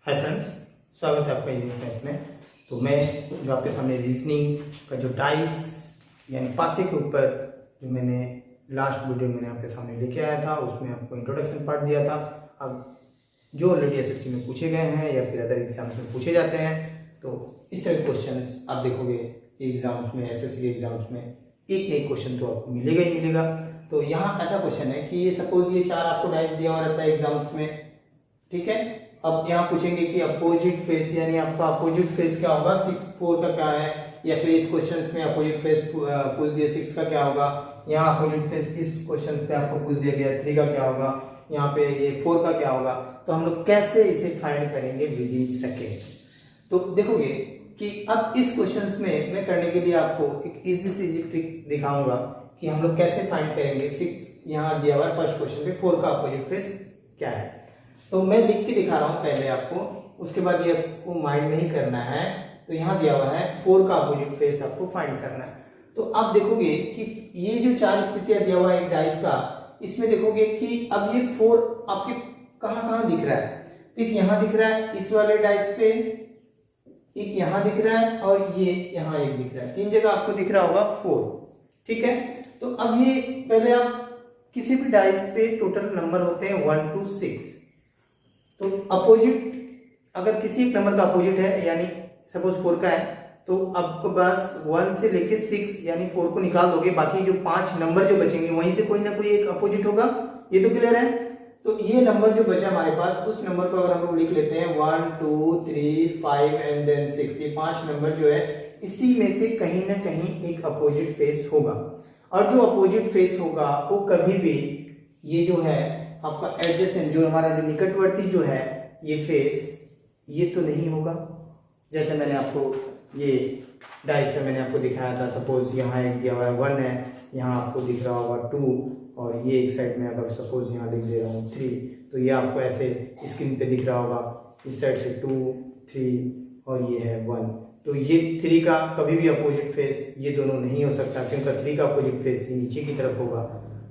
Hi friends, स्वागत है आपका यूनिट टेस्ट में। तो मैं जो आपके सामने रीजनिंग का जो डाइस यानी पासे के ऊपर जो मैंने लास्ट वीडियो मैंने आपके सामने लेके आया था, उसमें आपको इंट्रोडक्शन पार्ट दिया था। अब जो ऑलरेडी एसएससी में पूछे गए हैं या फिर अदर एग्जाम्स में पूछे जाते हैं, तो इस तरह के क्वेश्चन आप देखोगे एग्जाम्स में, एसएससी के एग्जाम्स में एक न एक क्वेश्चन तो आपको मिलेगा ही मिलेगा। तो यहाँ ऐसा क्वेश्चन है कि ये सपोज ये 4 आपको डाइस दिया हुआ रहता है एग्जाम्स में, ठीक है। अब यहाँ पूछेंगे कि अपोजिट फेस यानी आपका अपोजिट फेस क्या होगा, 6 4 का क्या है, या फिर इस क्वेश्चन में अपोजिट फेस पूछ दिया 6 का क्या होगा। यहाँ अपोजिट फेस इस क्वेश्चन पे आपको पूछ दिया गया 3 का क्या होगा, यहाँ पे ये 4 का क्या होगा। तो हम लोग कैसे इसे फाइंड करेंगे विद इन सेकेंड्स। तो देखोगे कि अब इस क्वेश्चन में मैं करने के लिए आपको एक इजी से इजी ट्रिक दिखाऊंगा कि हम लोग कैसे फाइंड करेंगे 6 यहाँ दिया हुआ है फर्स्ट क्वेश्चन पे 4 का अपोजिट फेस क्या है। तो मैं लिख के दिखा रहा हूं पहले आपको, उसके बाद ये आपको माइंड में ही करना है। तो यहाँ दिया हुआ है 4 का अपोजिट फेस आपको फाइंड करना है। तो आप देखोगे कि ये जो 4 स्थितियां दिया हुआ है एक डाइस का, इसमें देखोगे कि अब ये 4 आपके कहाँ दिख रहा है। एक यहाँ दिख रहा है इस वाले डाइस पे, एक यहाँ दिख रहा है और ये यहाँ एक दिख रहा है। 3 जगह आपको दिख रहा होगा 4, ठीक है। तो अब ये पहले आप किसी भी डाइस पे टोटल नंबर होते हैं 1 to 6। तो अपोजिट अगर किसी एक नंबर का अपोजिट है यानी सपोज 4 का है, तो आपको बस 1 से लेके 6 यानी 4 को निकाल दोगे, बाकी जो 5 नंबर जो बचेंगे वहीं से कोई ना कोई एक अपोजिट होगा। ये तो क्लियर है। तो ये नंबर जो बचा हमारे पास, उस नंबर को अगर हम लोग लिख लेते हैं 1 2 3 5 एंड देन 6, ये 5 नंबर जो है इसी में से कहीं ना कहीं एक अपोजिट फेस होगा। और जो अपोजिट फेस होगा वो कभी भी ये जो है आपका एडजेसेंट जो हमारा जो निकटवर्ती जो है ये फेस ये तो नहीं होगा। जैसे मैंने आपको ये डाइस पे मैंने आपको दिखाया था, सपोज यहाँ एक दिया हुआ है 1 है, यहाँ आपको दिख रहा होगा 2, और ये एक साइड में अगर सपोज यहाँ लिख दे रहा हूँ 3, तो ये आपको ऐसे स्क्रीन पे दिख रहा होगा इस साइड से 2 3 और ये है 1। तो ये 3 का कभी भी अपोजिट फेस ये दोनों नहीं हो सकता, क्योंकि 3 का अपोजिट फेस ये नीचे की तरफ होगा।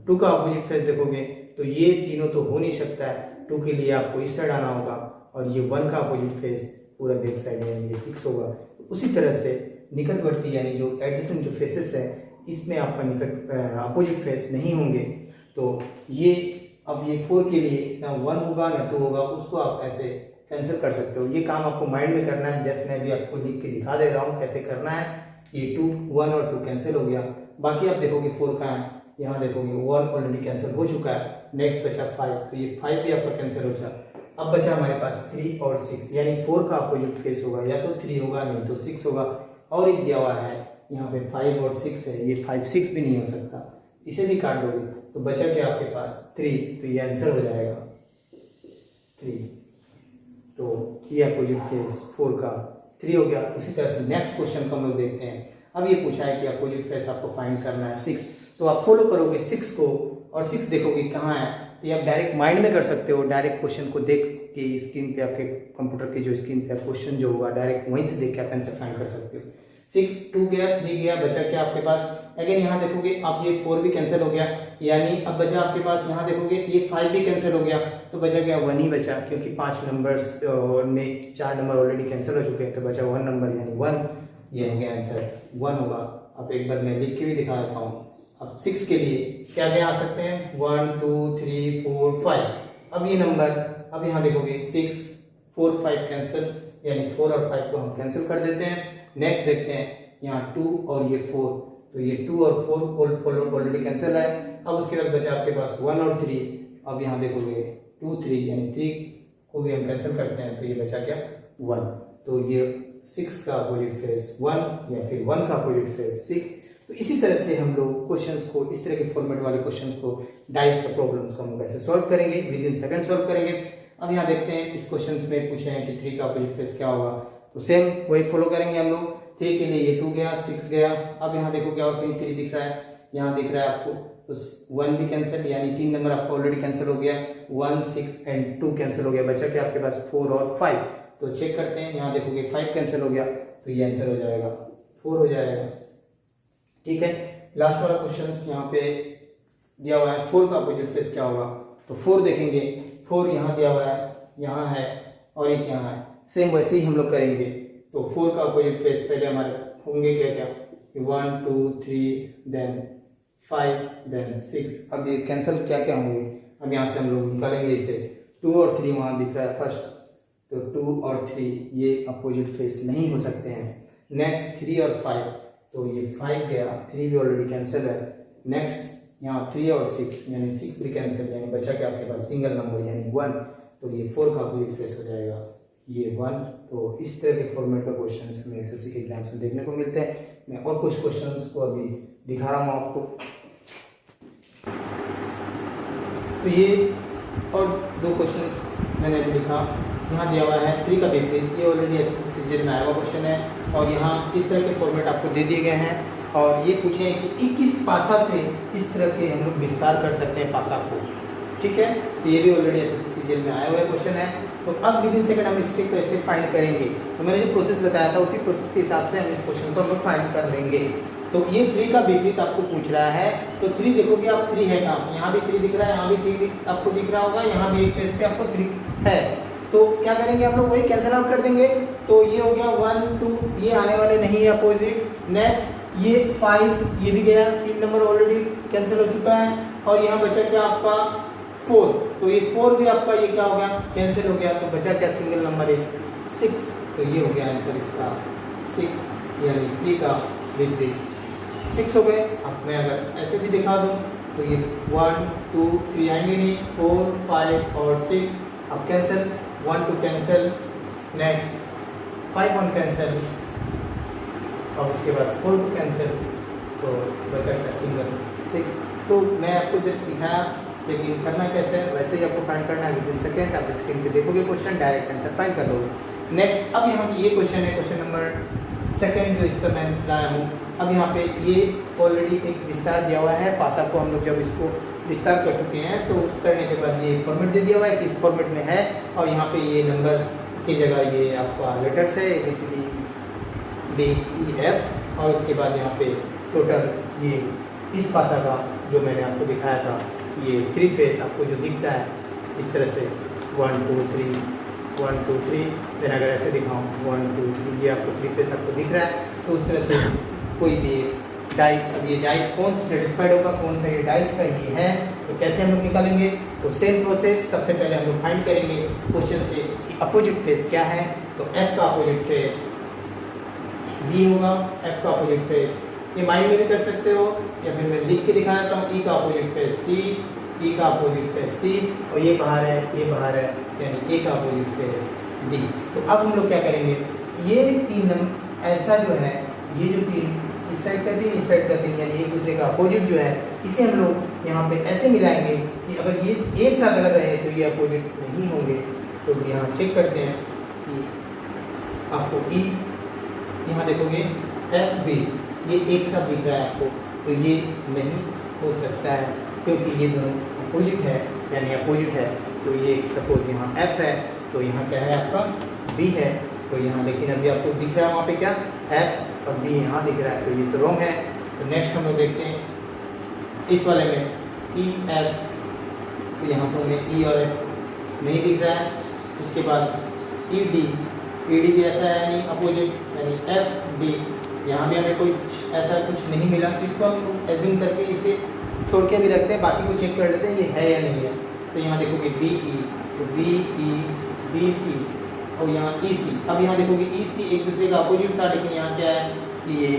2 का अपोजिट फेस देखोगे तो ये तीनों तो हो नहीं सकता है, 2 के लिए आपको इस साइड आना होगा, और ये 1 का अपोजिट फेस पूरा बैक साइड यानी ये 6 होगा। उसी तरह से निकटवर्ती यानी जो एडजेसेंट जो फेसेस है इसमें आपका निकट अपोजिट फेस नहीं होंगे। तो ये अब ये 4 के लिए ना 1 होगा ना 2 होगा, उसको आप ऐसे कैंसिल कर सकते हो। ये काम आपको माइंड में करना है, जस्ट मैं भी आपको लिख के दिखा दे रहा हूँ कैसे करना है। ये 2 1 और 2 कैंसिल हो गया, बाकी आप देखोगे 4 का है, यहाँ देखोगे 1 ऑलरेडी कैंसिल हो चुका है, नेक्स्ट बचा 5, तो ये 5 भी आपका कैंसिल हो जाए। अब बचा हमारे पास 3 और 6, यानी 4 का अपोजिट फेस होगा या तो 3 होगा नहीं तो 6 होगा। और एक दिया हुआ है यहाँ पे 5 और 6 है, ये 5 6 भी नहीं हो सकता, इसे भी काट दोगे तो बचा क्या आपके पास 3, तो ये आंसर हो जाएगा 3। तो ये अपोजिट फेस 4 का 3 हो गया। उसी तरह से नेक्स्ट क्वेश्चन को हम लोग देखते हैं। अब ये पूछा है कि अपोजिट फेस आपको फाइंड करना है 6, तो आप फॉलो करोगे 6 को, और 6 देखोगे कहाँ है, तो ये आप डायरेक्ट माइंड में कर सकते हो। डायरेक्ट क्वेश्चन को देख के स्क्रीन पे आपके कंप्यूटर के जो स्क्रीन पे क्वेश्चन जो होगा डायरेक्ट वहीं से देख के आप आंसर फाइंड कर सकते हो। 6 2 गया, 3 गया, बचा क्या आपके पास। अगेन यहाँ देखोगे आप ये 4 भी कैंसिल हो गया, यानी अब बचा आपके पास यहाँ देखोगे ये 5 भी कैंसिल हो गया, तो बचा क्या 1 ही बचा, क्योंकि 5 नंबर्स में 4 नंबर ऑलरेडी कैंसिल हो चुके हैं, तो बचा 1 नंबर यानी 1। ये हो गया आंसर 1 होगा। अब एक बार मैं लिख के भी दिखा देता हूँ। अब 6 के लिए क्या क्या आ सकते हैं 1 2 3 4 5। अब ये नंबर अब यहाँ देखोगे 6 4 5 कैंसिल, यानी 4 और 5 को हम कैंसिल कर देते हैं। नेक्स्ट देखते हैं यहाँ 2 और ये 4, तो ये 2 और 4 ऑलरेडी कैंसिल है। अब उसके बाद बचा आपके पास 1 और 3। अब यहाँ देखोगे 2 3 यानी 3 को भी हम कैंसिल करते हैं, तो ये बचा क्या 1। तो ये 6 का अपोजिट फेस 1 या फिर 1 का अपोजिट फेस 6। तो इसी तरह से हम लोग क्वेश्चंस को, इस तरह के फॉर्मेट वाले क्वेश्चंस को, डाइस का प्रॉब्लम्स को हम कैसे सॉल्व करेंगे, विद इन सेकंड सॉल्व करेंगे। अब यहाँ देखते हैं इस क्वेश्चन में पूछे हैं कि 3 का अपोजिट फेस क्या होगा, तो सेम वही फॉलो करेंगे हम लोग। 3 के लिए ये 2 गया, 6 गया। अब यहाँ देखोगे और कहीं 3 दिख रहा है, यहाँ दिख रहा है आपको, तो 1 भी कैंसिल, यानी 3 नंबर आपका ऑलरेडी कैंसिल हो गया। 1 6 एंड 2 कैंसिल हो गया, बचा क्या आपके पास 4 और 5। तो चेक करते हैं, यहाँ देखोगे 5 कैंसिल हो गया, तो ये आंसर हो जाएगा 4 हो जाएगा, ठीक है। लास्ट वाला क्वेश्चन यहाँ पे दिया हुआ है 4 का अपोजिट फेस क्या होगा, तो 4 देखेंगे, 4 यहाँ दिया हुआ है, यहाँ है और एक यहाँ है, सेम वैसे ही हम लोग करेंगे। तो 4 का अपोजिट फेस पहले हमारे होंगे क्या क्या, 1 2 3 देन 5 देन 6। अब ये कैंसिल क्या क्या होंगे, अब यहाँ से हम लोग निकालेंगे इसे। 2 और 3 वहाँ दिख रहा है फर्स्ट, तो 2 और 3 ये अपोजिट फेस नहीं हो सकते हैं। नेक्स्ट 3 और 5, तो ये 5 गया, 3 भी ऑलरेडी कैंसिल है। नेक्स्ट यहाँ 3 और 6 यानी 6 भी कैंसिल, यानी बचा क्या आपके पास सिंगल नंबर यानी 1, तो ये 4 का अपोजिट फेस हो जाएगा, ये 1। तो इस तरह के फॉर्मेट का क्वेश्चन हमें एसएससी के एग्जाम्स में देखने को मिलते हैं। मैं और कुछ क्वेश्चंस को अभी दिखा रहा हूँ आपको। तो ये और 2 क्वेश्चंस मैंने अभी लिखा, यहाँ दिया हुआ है 3 का विपरीत, ये ऑलरेडी एसएससी सीजीएल में आया हुआ क्वेश्चन है। और यहाँ इस तरह के फॉर्मेट आपको दे दिए गए हैं और ये पूछे हैं कि किस पासा से इस तरह के हम लोग विस्तार कर सकते हैं पासा को, ठीक है। तो ये भी ऑलरेडी एसएससी सीजीएल में आया हुआ क्वेश्चन है। तो अब विद इन सेकंड हम इससे कैसे फाइंड करेंगे, तो मैंने जो प्रोसेस बताया था उसी प्रोसेस के हिसाब से हम इस क्वेश्चन को हम लोग फाइंड कर लेंगे। तो ये 3 का विपरीत आपको पूछ रहा है, तो 3 देखोगे आप 3 है कहाँ, यहाँ भी 3 दिख रहा है, यहाँ भी 3 आपको दिख रहा होगा, यहाँ भी एक पेज पे आपको 3 है। तो क्या करेंगे हम लोग, वही कैंसिल आउट कर देंगे। तो ये हो गया 1 2, ये आने वाले नहीं है अपोजिट। नेक्स्ट ये 5, ये भी गया, 3 नंबर ऑलरेडी कैंसिल हो चुका है। और यहाँ बचा क्या आपका 4, तो ये 4 भी आपका ये क्या हो गया, कैंसिल हो गया। तो बचा क्या सिंगल नंबर है 6, तो ये हो गया आंसर इसका 6, यानी 3 का विपरीत 6 हो गए। अब मैं अगर ऐसे भी दिखा दूँ तो ये 1 2 3 आएंगे नहीं, 4 5 और 6 अब कैंसिल, 1 2 कैंसिल, नेक्स्ट 5 1 कैंसिल, और उसके बाद 4 2 कैंसिल, तो बचा क्या सिंगल 6। तो मैं आपको जस्ट दिखाया, लेकिन करना कैसे है वैसे ही आपको फाइंड करना है। विद इन सेकेंड आप स्क्रीन पे देखोगे क्वेश्चन, डायरेक्ट आंसर फाइंड कर लोगे। नेक्स्ट अब यहाँ ये क्वेश्चन है, क्वेश्चन नंबर 2 जो इसका मैं लाया हूँ। अब यहाँ पे ये ऑलरेडी एक विस्तार दिया हुआ है, पासा को हम लोग जब इसको विस्तार कर चुके हैं तो उस करने के बाद ये फॉर्मेट दे दिया हुआ है कि इस फॉर्मेट में है। और यहाँ पे ये नंबर की जगह ये आपका लेटर्स है ABCDEF, और उसके बाद यहाँ पे टोटल ये इस पासा का जो मैंने आपको दिखाया था, ये 3 फेस आपको जो दिखता है इस तरह से 1 2 3 1 2 3। देन अगर ऐसे दिखाऊँ 1 2 3, ये आपको 3 फेस आपको दिख रहा है। तो उस तरह से कोई भी डाइस, अब ये डाइस कौन सा सेटिस्फाइड होगा, कौन सा ये डाइस का ये है, तो कैसे हम लोग निकालेंगे। तो सेम प्रोसेस, सबसे पहले हम लोग फाइंड करेंगे क्वेश्चन से कि अपोजिट फेस क्या है। तो F का अपोजिट फेस B होगा, F का अपोजिट फेस ये माइंड में भी कर सकते हो, या फिर मैं लिख के दिखा देता हूँ। E का अपोजिट फेस C, E का अपोजिट फेस C, और ये बाहर है, ये बाहर है, यानी A का अपोजिट फेस D। तो अब हम लोग क्या करेंगे, ये 3 ऐसा जो है, ये जो 3 इस साइड का 3 इस साइड का 3, यानी एक दूसरे का अपोजिट जो है, इसे हम लोग यहाँ पे ऐसे मिलाएंगे कि अगर ये एक साथ अगर रहे तो ये अपोजिट नहीं होंगे। तो यहाँ चेक करते हैं कि आपको E यहाँ देखोगे FB ये एक साथ दिख रहा है आपको, तो ये नहीं हो सकता है क्योंकि ये दोनों अपोजिट है, यानी अपोजिट है। तो ये सपोज यहाँ F है, तो यहाँ क्या है आपका B है। तो यहाँ लेकिन अभी आपको दिख रहा है वहाँ पे क्या F और B यहाँ दिख रहा है, तो ये तो रॉन्ग है। तो नेक्स्ट हम लोग देखते हैं इस वाले में EF, तो यहाँ पर हमें E और F नहीं दिख रहा है। उसके बाद ED भी ऐसा है यानी अपोजिट, यानी FD यहाँ भी हमें कोई ऐसा कुछ नहीं मिला। तो इसको हम एज्यूम करके इसे छोड़ के भी रखते हैं, बाकी को चेक कर लेते हैं ये है या नहीं है। तो यहाँ देखोगे BE, तो BE BC और यहाँ EC। अब यहाँ देखोगे EC एक दूसरे का अपोजिट था, लेकिन यहाँ क्या है कि ये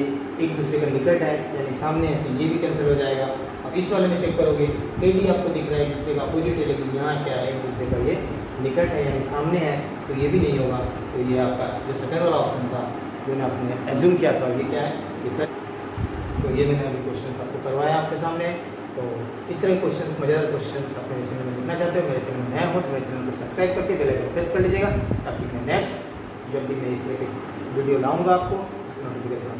एक दूसरे का निकट है यानी सामने है, तो ये भी कैंसिल हो जाएगा। अब इस वाले में चेक करोगे AD आपको दिख रहा है एक दूसरे का अपोजिट है, लेकिन यहाँ क्या है एक दूसरे का ये निकट है यानी सामने है, तो ये भी नहीं होगा। तो ये आपका जो सेकंड वाला ऑप्शन था जो ना आपने एज्यूम किया था, ये क्या है ये। तो ये मैंने अभी क्वेश्चन आपको करवाया आपके सामने। तो इस तरह के क्वेश्चन, मजेदार क्वेश्चन आप मेरे चैनल में देखना चाहते हो, मेरे चैनल में नया हो तो मेरे चैनल को सब्सक्राइब करके बेल आइकन प्रेस कर लीजिएगा, ताकि मैं नेक्स्ट जब भी मैं इस तरह के वीडियो लाऊंगा आपको उसका नोटिफिकेशन